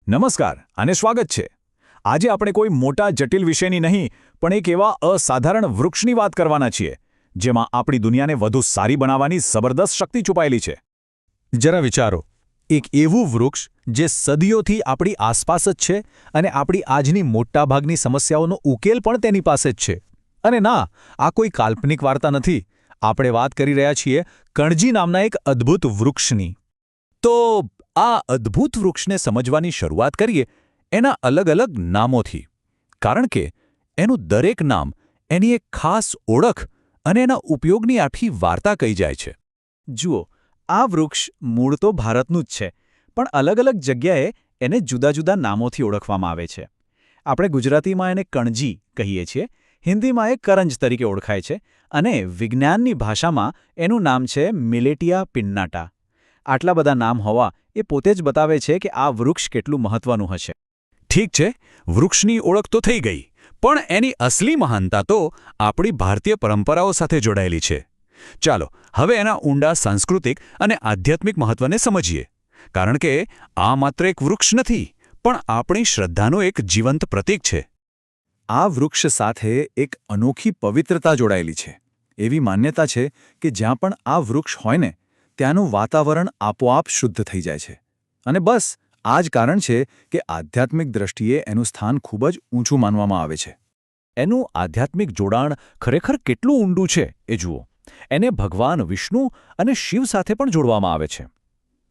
નમસ્કાર અને સ્વાગત છે। આજે આપણે કોઈ મોટા જટિલ વિષયની નહીં પણ એક એવા અસાધારણ વૃક્ષની વાત કરવાના છીએ જેમાં આપણી દુનિયાને વધુ સારી બનાવવાની જબરદસ્ત શક્તિ છુપાયેલી છે। જરા વિચારો, એક એવું વૃક્ષ જે સદીઓથી આપણી આસપાસ જ છે અને આપણી આજની મોટાભાગની સમસ્યાઓનો ઉકેલ પણ તેની પાસે જ છે। અને ના, આ કોઈ કાલ્પનિક વાર્તા નથી, આપણે વાત કરી રહ્યા છીએ કણજી નામના એક અદ્ભુત વૃક્ષની। તો આ અદ્ભુત વૃક્ષને સમજવાની શરૂઆત કરીએ એના અલગ અલગ નામોથી, કારણ કે એનું દરેક નામ એની એક ખાસ ઓળખ અને એના ઉપયોગની આખી વાર્તા કહી જાય છે। જુઓ, આ વૃક્ષ મૂળ તો ભારતનું જ છે, પણ અલગ અલગ જગ્યાએ એને જુદા જુદા નામોથી ઓળખવામાં આવે છે। આપણે ગુજરાતીમાં એને કણજી કહીએ છીએ, હિન્દીમાં એ કરંજ તરીકે ઓળખાય છે અને વિજ્ઞાનની ભાષામાં એનું નામ છે મિલેટિયા પિન્નાટા। આટલા બધા નામ હોવા એ પોતે જ બતાવે છે કે આ વૃક્ષ કેટલું મહત્વનું હશે। ઠીક છે, વૃક્ષની ઓળખ તો થઈ ગઈ, પણ એની અસલી મહાનતા તો આપણી ભારતીય પરંપરાઓ સાથે જોડાયેલી છે। ચાલો હવે એના ઊંડા સાંસ્કૃતિક અને આધ્યાત્મિક મહત્વને સમજીએ, કારણ કે આ માત્ર એક વૃક્ષ નથી પણ આપણી શ્રદ્ધાનું એક જીવંત પ્રતીક છે। આ વૃક્ષ સાથે એક અનોખી પવિત્રતા જોડાયેલી છે। એવી માન્યતા છે કે જ્યાં પણ આ વૃક્ષ હોય ને ત્યાંનું વાતાવરણ આપોઆપ શુદ્ધ થઈ જાય છે। અને બસ આ જ કારણ છે કે આધ્યાત્મિક દ્રષ્ટિએ એનું સ્થાન ખૂબ જ ઊંચું માનવામાં આવે છે। એનું આધ્યાત્મિક જોડાણ ખરેખર કેટલું ઊંડું છે એ જુઓ। એને ભગવાન વિષ્ણુ અને શિવ સાથે પણ જોડવામાં આવે છે।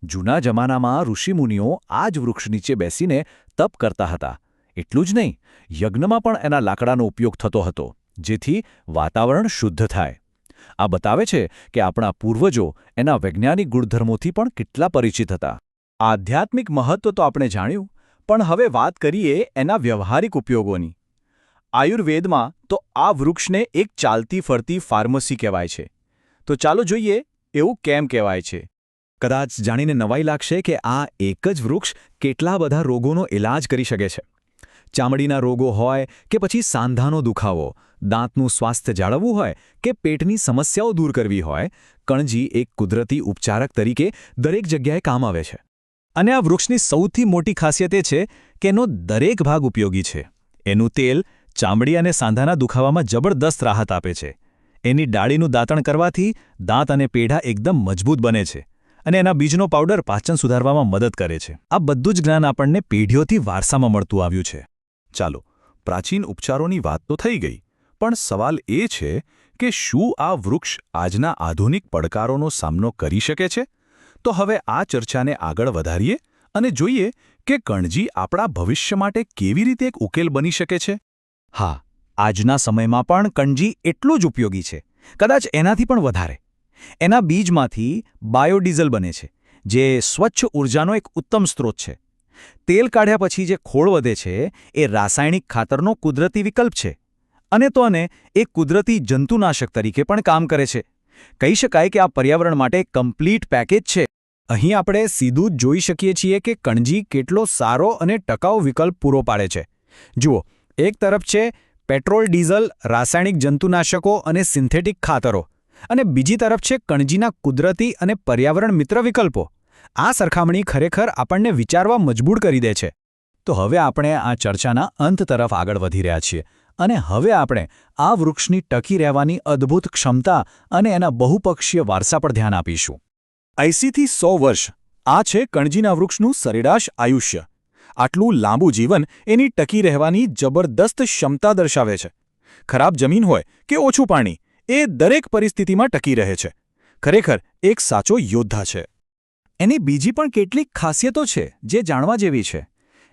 જૂના જમાનામાં ઋષિમુનિઓ આ જ વૃક્ષ નીચે બેસીને તપ કરતા હતા। એટલું જ નહીં, યજ્ઞમાં પણ એના લાકડાનો ઉપયોગ થતો હતો, જેથી વાતાવરણ શુદ્ધ થાય। આ બતાવે છે કે આપણા પૂર્વજો એના વૈજ્ઞાનિક ગુણધર્મોથી પણ કેટલા પરિચિત હતા। આધ્યાત્મિક મહત્વ તો આપણે જાણ્યું, પણ હવે વાત કરીએ એના વ્યવહારિક ઉપયોગોની। આયુર્વેદમાં તો આ વૃક્ષને એક ચાલતી ફરતી ફાર્મસી કહેવાય છે। તો ચાલો જોઈએ એવું કેમ કહેવાય છે। કદાચ જાણીને નવાઈ લાગશે કે આ એક જ વૃક્ષ કેટલા બધા રોગોનો ઇલાજ કરી શકે છે। ચામડીના રોગો હોય કે પછી સાંધાનો દુખાવો, દાંતનું સ્વાસ્થ્ય જાળવવું હોય કે પેટની સમસ્યાઓ દૂર કરવી હોય, કણજી એક કુદરતી ઉપચારક તરીકે દરેક જગ્યાએ કામ આવે છે। અને આ વૃક્ષની સૌથી મોટી ખાસિયત એ છે કે એનો દરેક ભાગ ઉપયોગી છે। એનું તેલ ચામડી અને સાંધાના દુખાવામાં જબરદસ્ત રાહત આપે છે। એની ડાળીનું દાંતણ કરવાથી દાંત અને પેઢા એકદમ મજબૂત બને છે અને એના બીજનો પાવડર પાચન સુધારવામાં મદદ કરે છે। આ બધું જ જ્ઞાન આપણને પેઢીઓથી વારસામાં મળતું આવ્યું છે। ચાલો, પ્રાચીન ઉપચારોની વાત તો થઈ ગઈ, પણ સવાલ એ છે કે શું આ વૃક્ષ આજના આધુનિક પડકારોનો સામનો કરી શકે છે? તો હવે આ ચર્ચાને આગળ વધારીએ અને જોઈએ કે કણજી આપણા ભવિષ્ય માટે કેવી રીતે એક ઉકેલ બની શકે છે। હા, આજના સમયમાં પણ કણજી એટલું જ ઉપયોગી છે, કદાચ એનાથી પણ વધારે। એના બીજમાંથી બાયોડીઝલ બને છે, જે સ્વચ્છ ઊર્જાનો એક ઉત્તમ સ્ત્રોત છે। તેલ કાઢ્યા પછી જે ખોળ વધે છે એ રાસાયણિક ખાતરનો કુદરતી વિકલ્પ છે અને તો એક કુદરતી જંતુનાશક તરીકે પણ કામ કરે છે। કહી શકાય કે આ પર્યાવરણ માટે કમ્પ્લીટ પેકેજ છે। અહીં આપણે સીધું જ જોઈ શકીએ છીએ કે કણજી કેટલો સારો અને ટકાઉ વિકલ્પ પૂરો પાડે છે। જુઓ, એક તરફ છે પેટ્રોલ ડીઝલ, રાસાયણિક જંતુનાશકો અને સિન્થેટિક ખાતરો, અને બીજી તરફ છે કણજીના કુદરતી અને પર્યાવરણ મિત્ર વિકલ્પો। આ સરખામણી ખરેખર આપણને વિચારવા મજબૂર કરી દે છે। તો હવે આપણે આ ચર્ચાના અંત તરફ આગળ વધી રહ્યા છીએ અને હવે આપણે આ વૃક્ષની ટકી રહેવાની અદ્ભુત ક્ષમતા અને એના બહુપક્ષીય વારસા પર ધ્યાન આપીશું। 80થી 100 વર્ષ, આ છે કણજીના વૃક્ષનું સરેરાશ આયુષ્ય। આટલું લાંબુ જીવન એની ટકી રહેવાની જબરદસ્ત ક્ષમતા દર્શાવે છે। ખરાબ જમીન હોય કે ઓછું પાણી, એ દરેક પરિસ્થિતિમાં ટકી રહે છે। ખરેખર એક સાચો યોદ્ધા છે। એની બીજી પણ કેટલીક ખાસિયતો છે જે જાણવા જેવી છે।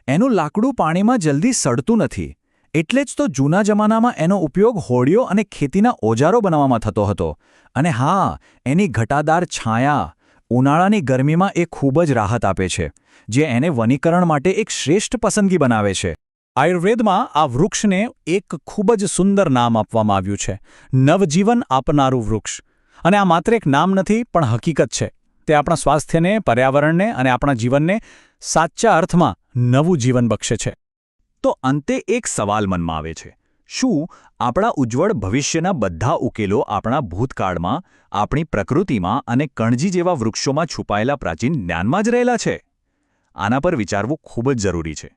એનું લાકડું પાણીમાં જલ્દી સડતું નથી, એટલે જ તો જૂના જમાનામાં એનો ઉપયોગ હોડીઓ અને ખેતીના ઓજારો બનાવવામાં થતો હતો। અને હા, એની ઘટાદાર છાયા ઉનાળાની ગરમીમાં એ ખૂબ જ રાહત આપે છે, જે એને વનીકરણ માટે એક શ્રેષ્ઠ પસંદગી બનાવે છે। આયુર્વેદમાં આ વૃક્ષને એક ખૂબ જ સુંદર નામ આપવામાં આવ્યું છે, નવજીવન આપનારું વૃક્ષ। અને આ માત્ર એક નામ નથી પણ હકીકત છે। તે આપણા સ્વાસ્થ્યને, પર્યાવરણને અને આપણા જીવનને સાચા અર્થમાં નવું જીવન બક્ષે છે। તો અંતે એક સવાલ મનમાં આવે છે, શું આપણા ઉજ્જવળ ભવિષ્યના બધા ઉકેલો આપણા ભૂતકાળમાં, આપણી પ્રકૃતિમાં અને કણજી જેવા વૃક્ષોમાં છુપાયેલા પ્રાચીન જ્ઞાનમાં જ રહેલા છે? આના પર વિચારવું ખૂબ જ જરૂરી છે.